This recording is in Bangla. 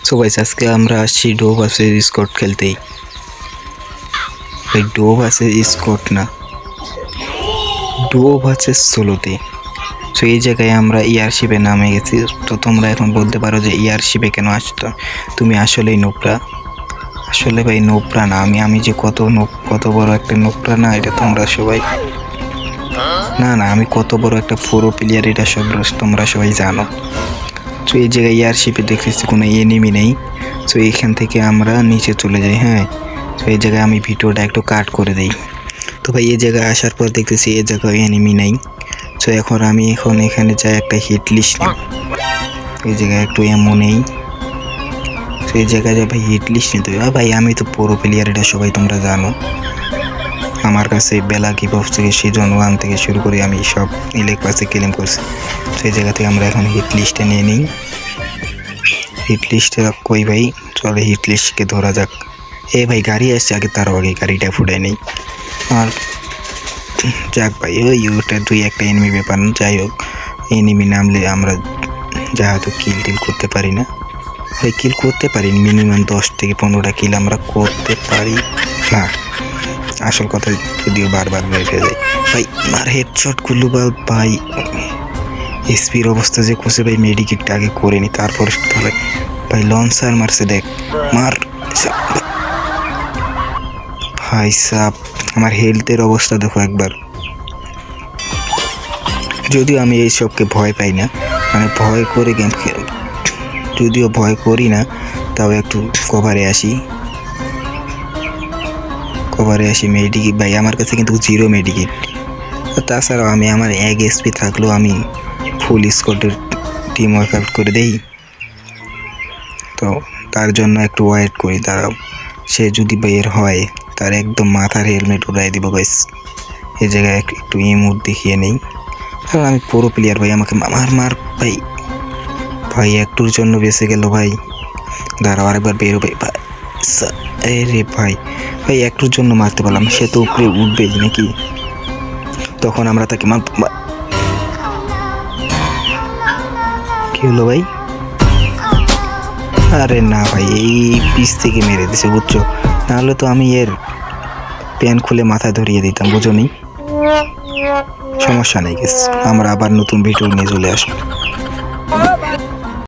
সো গাইস আজকে আমরা আসছি ডো ভার্সেস স্কট খেলতেই। ভাই ডো ভার্সেস স্কট না, ডো ভার্সেস সোলোতে। সো এই জায়গায় আমরা ইয়ারশিপে নামে গেছি। তো তোমরা এখন বলতে পারো যে ইয়ারশিপে কেন আসতো, তুমি আসলেই নোবরা। আসলে ভাই নোবরা না, আমি যে কত বড় একটা নোবরা না, এটা তোমরা সবাই না আমি কত বড় একটা প্রো প্লেয়ার এটা সব তোমরা সবাই জানো। সো এই জায়গায় এয়ারশিপে দেখতেছি কোনো এনিমি নেই। সো এইখান থেকে আমরা নিচে চলে যাই। হ্যাঁ, তো এই জায়গায় আমি ভিডিওটা একটু কাট করে দিই। তো ভাই এই জায়গায় আসার পর দেখতেছি এই জায়গায় এনিমি নেই। সো আমি এখানে যাই একটা হিট লিস্ট নিই। এই জায়গায় একটু এমন নেই। তো এই জায়গায় যাই ভাই হিট লিস্ট নিতে হবে। ভাই আমি তো প্রো প্লেয়ার এটা সবাই তোমরা জানো। আমার কাছে বেলা কিপ অফ থেকে সিজন 1 থেকে শুরু করে আমি সব ইলেক পাসে ক্লেম করছি। সেই জায়গা থেকে আমরা এখন হিট লিস্টে নিয়ে নিই। হিট লিস্টে কই ভাই, চলে হিট লিস্টকে ধরা যাক। এ ভাই গাড়ি আসছে আগে, তারও আগে গাড়িটা ফুটাই নেই। আর যাক ভাই ওই ওটা দুই একটা এনিমি ব্যাপার না, যাই হোক এনিমি নামলে আমরা যা হয়তো কিল টিল করতে পারি না। ভাই কিল করতে পারি মিনিমাম 10 থেকে 15টা কিল আমরা করতে পারি না। আসল কথা যদিও বারবার বেড়ে যায় ভাই, মার হেডশট গুলো ভাই এসপির অবস্থা যে কোসে ভাই, মেডিকেটটা আগে করে নি তারপর তাহলে ভাই লঞ্চার মারছে দেখ মার। ভাই সাপ আমার হেলথের অবস্থা দেখো একবার। যদিও আমি এইসবকে ভয় পাই না, মানে ভয় করে গেম খেল, যদিও ভয় করি না তাও একটু কভারে আসি মেডিকেট। ভাই আমার কাছে কিন্তু 0 মেডিকেট। তাছাড়াও আমার 1 এসপি থাকলেও আমি ফুল স্কোয়াডের টিম ওয়ার্কআউট করে দেই। তো তার জন্য একটু ওয়েট করি, দাঁড়াও সে যদি বের হয় তার একদম মাথার হেলমেট উড়াই দিব গাইস। এই জায়গায় একটু ইমোট দেখিয়ে নেই, কারণ আমি পুরো প্লেয়ার ভাই, আমাকে মার ভাই একটুর জন্য বেঁচে গেল ভাই। দাঁড়াও আরেকবার বের হবে ভাই। রে ভাই একটুর জন্য মারতে পারলাম, সে তো উপরে উঠবেই নাকি। তখন আমরা তাকে কি হলো ভাই? আরে না ভাই এই পিস থেকে মেরে দিছে বুঝছো, নাহলে তো আমি এর প্যান খুলে মাথায় ধরিয়ে দিতাম, বুঝো নি। সমস্যা নেই গেস, আমরা আবার নতুন ভিডিও নিয়ে চলে আসবো।